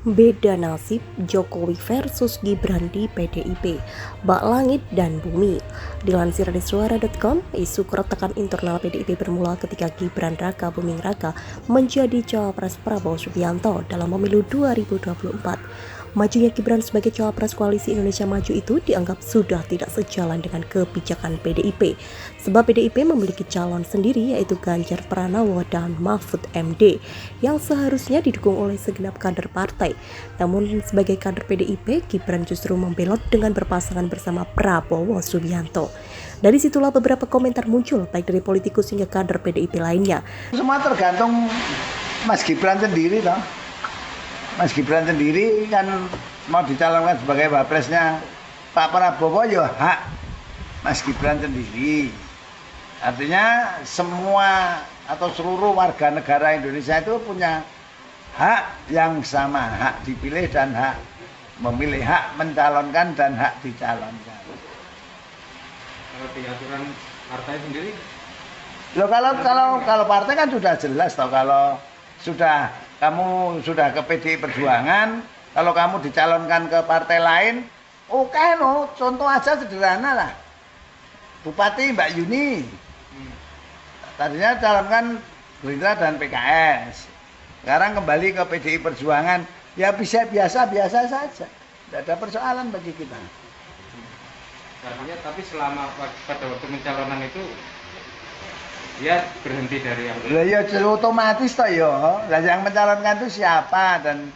Beda nasib Jokowi versus Gibran di PDIP, bak langit dan bumi. Dilansir dari suara.com, isu keretakan internal PDIP bermula ketika Gibran Raka Buming Raka menjadi cawapres Prabowo Subianto dalam pemilu 2024. Majunya Gibran sebagai cawapres Koalisi Indonesia Maju itu dianggap sudah tidak sejalan dengan kebijakan PDIP, sebab PDIP memiliki calon sendiri yaitu Ganjar Pranowo dan Mahfud MD yang seharusnya didukung oleh segenap kader partai. Namun sebagai kader PDIP, Gibran justru membelot dengan berpasangan bersama Prabowo Subianto. Dari situlah beberapa komentar muncul baik dari politikus hingga kader PDIP lainnya. Semua tergantung Mas Gibran sendiri toh. Mas Gibran sendiri kan mau dicalonkan sebagai wapresnya Pak Prabowo, ya hak Mas Gibran sendiri. Artinya semua atau seluruh warga negara Indonesia itu punya hak yang sama, hak dipilih dan hak memilih, hak mencalonkan dan hak dicalonkan. Kalau di aturan partai sendiri? Loh, kalau partai kan sudah jelas toh, kalau kamu sudah ke PDI Perjuangan, kalau kamu dicalonkan ke partai lain, oke no, contoh aja sederhana lah. Bupati Mbak Yuni, tadinya calonkan Gerindra dan PKS, sekarang kembali ke PDI Perjuangan, ya bisa biasa saja, tidak ada persoalan bagi kita. Artinya tapi selama pada waktu pencalonan itu dia berhenti dari yang ya otomatis toh ya. Lah yang mencalonkan itu siapa dan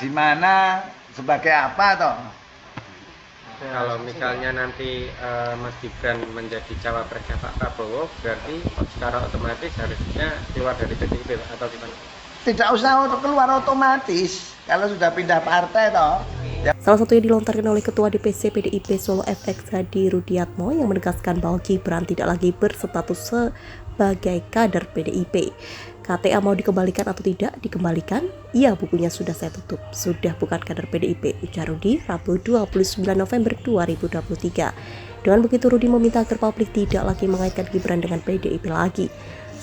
di mana sebagai apa toh? Kalau misalnya nanti Mas Gibran menjadi cawapresnya Pak Prabowo, berarti secara otomatis harusnya keluar dari PDIP atau gimana? Tidak usah keluar otomatis kalau sudah pindah partai toh. Salah satu yang dilontarkan oleh Ketua DPC PDIP Solo FX Hadi Rudiatmo yang menegaskan bahwa Gibran tidak lagi berstatus sebagai kader PDIP. KTA mau dikembalikan atau tidak dikembalikan? Iya, bukunya sudah saya tutup. Sudah bukan kader PDIP, ujar Rudi Rabu 29 November 2023. Dengan begitu Rudi meminta agar publik tidak lagi mengaitkan Gibran dengan PDIP lagi.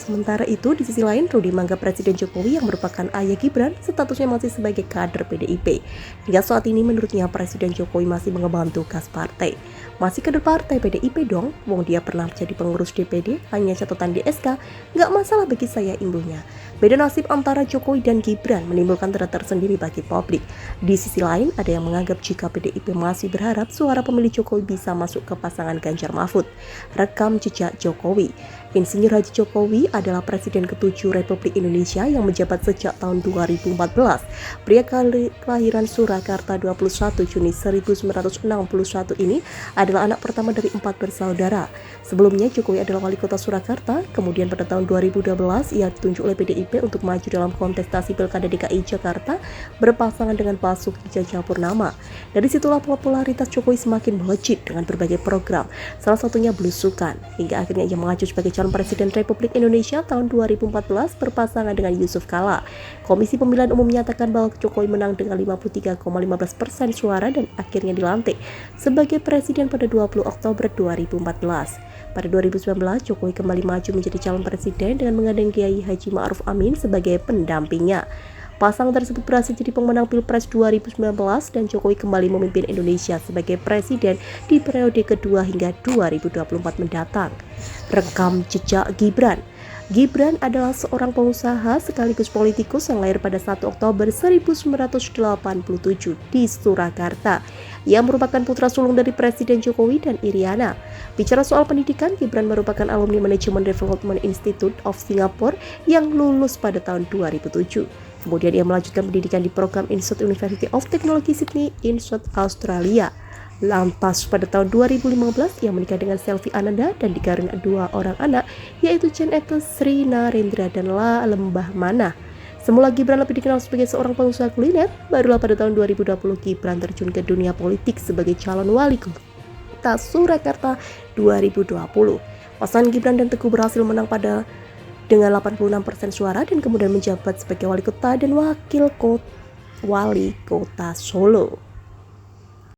Sementara itu, di sisi lain, Rudi menganggap Presiden Jokowi yang merupakan ayah Gibran statusnya masih sebagai kader PDIP. Hingga saat ini menurutnya Presiden Jokowi masih mengemban tugas partai. Masih kader partai PDIP dong, wong dia pernah jadi pengurus DPD, hanya catatan di SK, nggak masalah bagi saya imbuhnya. Beda nasib antara Jokowi dan Gibran menimbulkan tanda tersendiri bagi publik. Di sisi lain, ada yang menganggap jika PDIP masih berharap suara pemilih Jokowi bisa masuk ke pasangan Ganjar Mahfud. Rekam jejak Jokowi. Insinyur Haji Jokowi adalah Presiden ke-7 Republik Indonesia yang menjabat sejak tahun 2014. Pria kelahiran Surakarta 21 Juni 1961 ini adalah anak pertama dari 4 bersaudara. Sebelumnya Jokowi adalah wali kota Surakarta, kemudian pada tahun 2012 ia ditunjuk oleh PDIP untuk maju dalam kontestasi Pilkada DKI Jakarta berpasangan dengan Basuki Cahayapurnama. Dari situlah popularitas Jokowi semakin melejit dengan berbagai program, salah satunya belusukan, hingga akhirnya ia maju sebagai calon Presiden Republik Indonesia tahun 2014 berpasangan dengan Yusuf Kala. Komisi Pemilihan Umum menyatakan bahwa Jokowi menang dengan 53,15% suara dan akhirnya dilantik sebagai presiden pada 20 Oktober 2014. Pada 2019, Jokowi kembali maju menjadi calon presiden dengan menggandeng Kiai Haji Ma'ruf Amin sebagai pendampingnya. Pasangan tersebut berhasil jadi pemenang Pilpres 2019 dan Jokowi kembali memimpin Indonesia sebagai presiden di periode kedua hingga 2024 mendatang. Rekam jejak Gibran. Gibran adalah seorang pengusaha sekaligus politikus yang lahir pada 1 Oktober 1987 di Surakarta. Ia merupakan putra sulung dari Presiden Jokowi dan Iriana. Bicara soal pendidikan, Gibran merupakan alumni Management Development Institute of Singapore yang lulus pada tahun 2007. Kemudian ia melanjutkan pendidikan di program Institute University of Technology Sydney, Institute Australia. Lantas pada tahun 2015 ia menikah dengan Selvi Ananda dan dikaruniai 2 orang anak, yaitu Chen Etes, Sri Narendra dan La Lembah Mana. Semula Gibran lebih dikenal sebagai seorang pengusaha kuliner, barulah pada tahun 2020 Gibran terjun ke dunia politik sebagai calon wali kota Surakarta 2020. Pasangan Gibran dan Teguh berhasil menang dengan 86% suara dan kemudian menjabat sebagai wali kota dan wakil wali kota Solo.